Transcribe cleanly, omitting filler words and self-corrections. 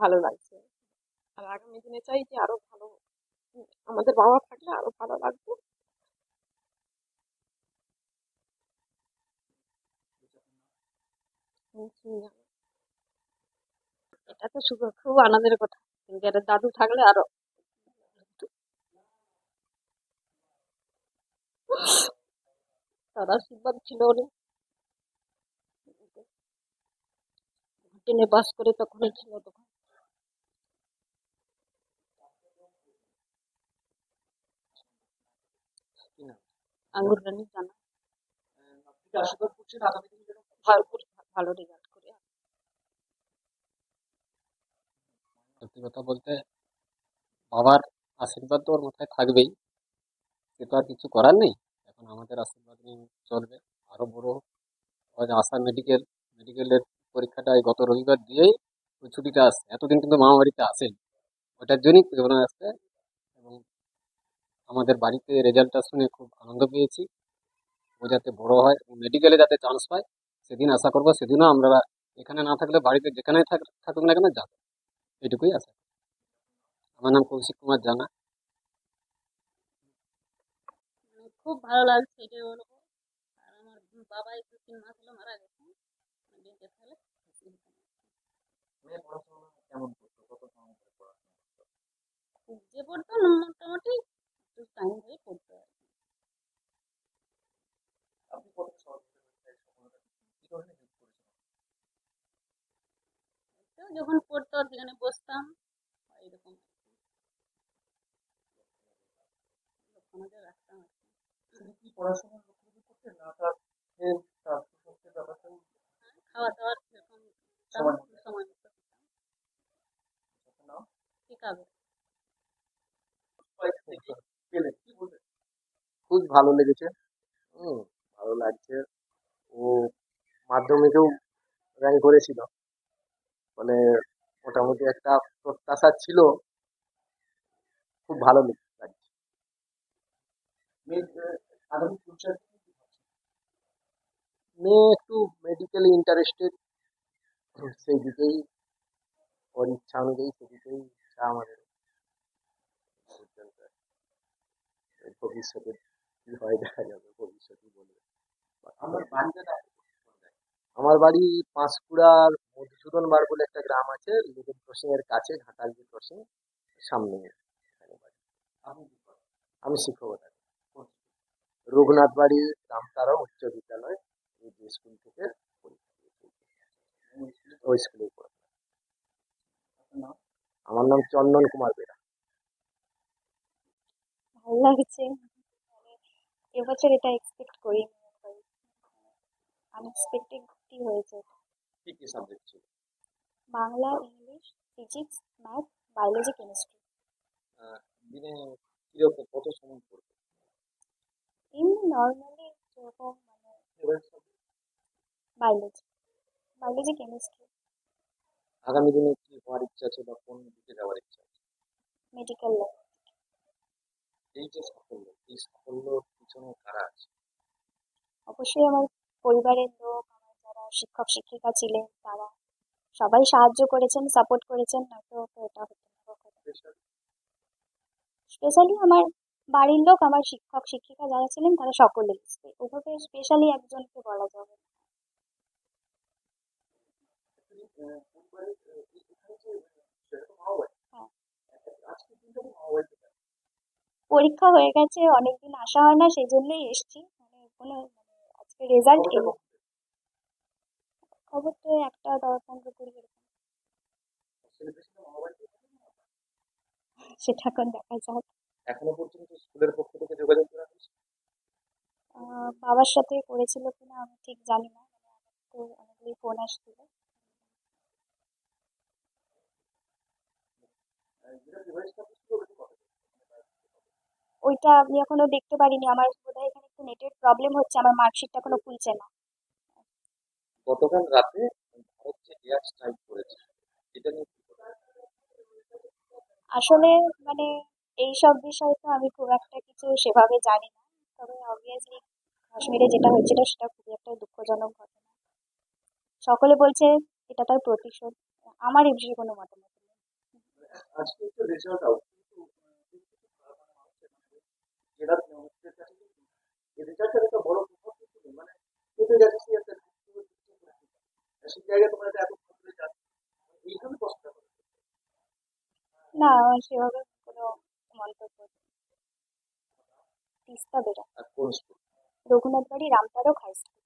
ভালো লাগছে। আর আগামী দিনে চাই যে আরো ভালো আমাদের বাবা থাকলে আরো ভালো লাগবে। হুম, এটা তো খুব আনন্দের কথা, কিন্তু এটা দাদু থাকলে আরো তার আশীর্বাদ ছিল অনেক। ট্রেনে বাস করে তখনই ছিল তখন। আঙ্গুর রানী জানা ভালো ভালো রেজাল্ট করে। সত্যি কথা বলতে বাবার আশীর্বাদ তো ওর মাথায় থাকবেই, সে তো আর কিছু করার নেই। এখন আমাদের আশীর্বাদ নিয়ে চলবে, আরো বড় হোক। ওই যে আশা মেডিকেলের পরীক্ষাটা এই গত রবিবার দিয়েই ওই ছুটিটা আসছে, এতদিন কিন্তু মামা বাড়িতে আসেন, ওটার জন্যই প্রেরণা আসছে। এবং আমাদের বাড়িতে রেজাল্টটা শুনে খুব আনন্দ পেয়েছি। ও যাতে বড় হয় এবং মেডিকেলে যাতে চান্স পায়, সেদিন আশা করবো সেদিনও আমরা এখানে না থাকলে বাড়িতে যেখানে থাকুক না কেন যাবো, এটুকুই আশা। আমার নাম কৌশিক কুমার জানা। খুব ভালো লাগছে এটাই বলবো। আর আমার বাবা এই 2-3 মাস হলো মারা গেছে। বেঁচে থাকলে খুশি হতাম। যে পড়তো না মোটামুটি একটু টাইম ধরে পড়তো আর কি। তো যখন পড়তো সেখানে বসতাম এরকম আমাদের রাখতাম আর কি। খাওয়া দাওয়ার সেরকম সময় মতো ঠিক হবে। খুব ভালো লেগেছে। হুম, ভালো লাগছে। ও মাধ্যমিকেও র্যাঙ্ক করেছিল, মানে মোটামুটি একটা প্রত্যাশা ছিল। খুব ভালো লাগছে। মেয়ে একটু মেডিকেলি ইন্টারেস্টেড, সেই দিকেই ওর ইচ্ছা অনুযায়ী সেদিকেই ইচ্ছা আমাদের। ভবিষ্যতে কি হয় দেখা যাবে, ভবিষ্যতে বলবে। আমার বাড়ি পাঁশকুড়ার মধুসূদন বার বলে একটা গ্রাম আছে, লিভিং ক্রসিং এর কাছে, ঘাটাল যে ক্রসিং সামনে, এখানে বাড়ি। আমি শিক্ষকতা করি। রঘুনাথ বাড়ি রামতারা উচ্চ বিদ্যালয়, এই যে স্কুল থেকে পরীক্ষা দিয়েছি, ওই স্কুলেই পড়ে। আমার নাম চন্দন কুমার বেরা। ভালো লাগছে। মানে এবছর এটা এক্সপেক্ট করিনি একবারই। আনএক্সপেক্টেডই হয়েছে। কি কি সাবজেক্ট ছিল? Bangla, English, physics, math, biology, chemistry. আহ, দিনে কিরকম কত সময় পড়বে? এমনি নর্মালি যেরকম মানে বায়োলজি, বায়োলজি, কেমিস্ট্রি, আগামী দিনে কি হওয়ার ইচ্ছা আছে বা কোন দিকে যাওয়ার ইচ্ছা আছে? Medical line. এই যে সাফল্য, এই সাফল্য পিছনে কারা আছে? অবশ্যই আমার পরিবারের লোক, আমার যারা শিক্ষক শিক্ষিকা ছিলেন তারা সবাই সাহায্য করেছেন, সাপোর্ট করেছেন, নয়তো তো এটা হতো না কখনো। স্পেশালি আমার বাড়ির লোক, আমার শিক্ষক শিক্ষিকা যারা ছিলেন তারা সকলেই, ওভাবে স্পেশালি একজনকে বলা যাবে না। হ্যাঁ, পরীক্ষা হয়ে গেছে, অনেকদিন আসা হয় না সেই জন্যই এসছি, মানে কোনো মানে আজকে রেজাল্ট এলো। খবর তো একটা 10-15 20 এরকম। সেটা এখন দেখা যাক। এখনো পর্যন্ত স্কুলের পক্ষ থেকে যোগাযোগ করা হয়েছে? বাবার সাথে করেছিল কিনা আমি ঠিক জানি না, মানে আমার তো অনেকগুলি ফোন আসছিল। ওইটা আমি এখনো দেখতে পারিনি, আমার বোধহয় এখানে একটু নেটের প্রবলেম হচ্ছে, আমার মার্কশিটটা এখনো খুলছে না। গতকাল রাতে ভারত যে এয়ার স্ট্রাইক করেছে, এটা নিয়ে কি বলবেন? আসলে মানে এইসব বিষয়ে তো আমি খুব একটা কিছু সেভাবে জানি না, তবে অবভিয়াসলি কাশ্মীরে যেটা হয়েছিল সেটা খুবই একটা দুঃখজনক ঘটনা। সকলে বলছে এটা তার প্রতিশোধ। আমার এই বিষয়ে কোনো মতামত নেই। আজকে তো রেজাল্ট আউট, কিন্তু জেলার মানুষদের কাছে কিন্তু এই রেজাল্টের একটা বড় প্রভাব কিন্তু নেই। মানে কেটে যাচ্ছে একটা সেই জায়গায় তোমরা একটা এত ভালো রেজাল্ট, এইভাবে কষ্টটা করে। না, আমার সেভাবে কোনো মন্তব্য নেই। তিস্তা বেরা, আর কোন স্কুল? রঘুনাথ বাড়ি, রামতারক হাই স্কুল।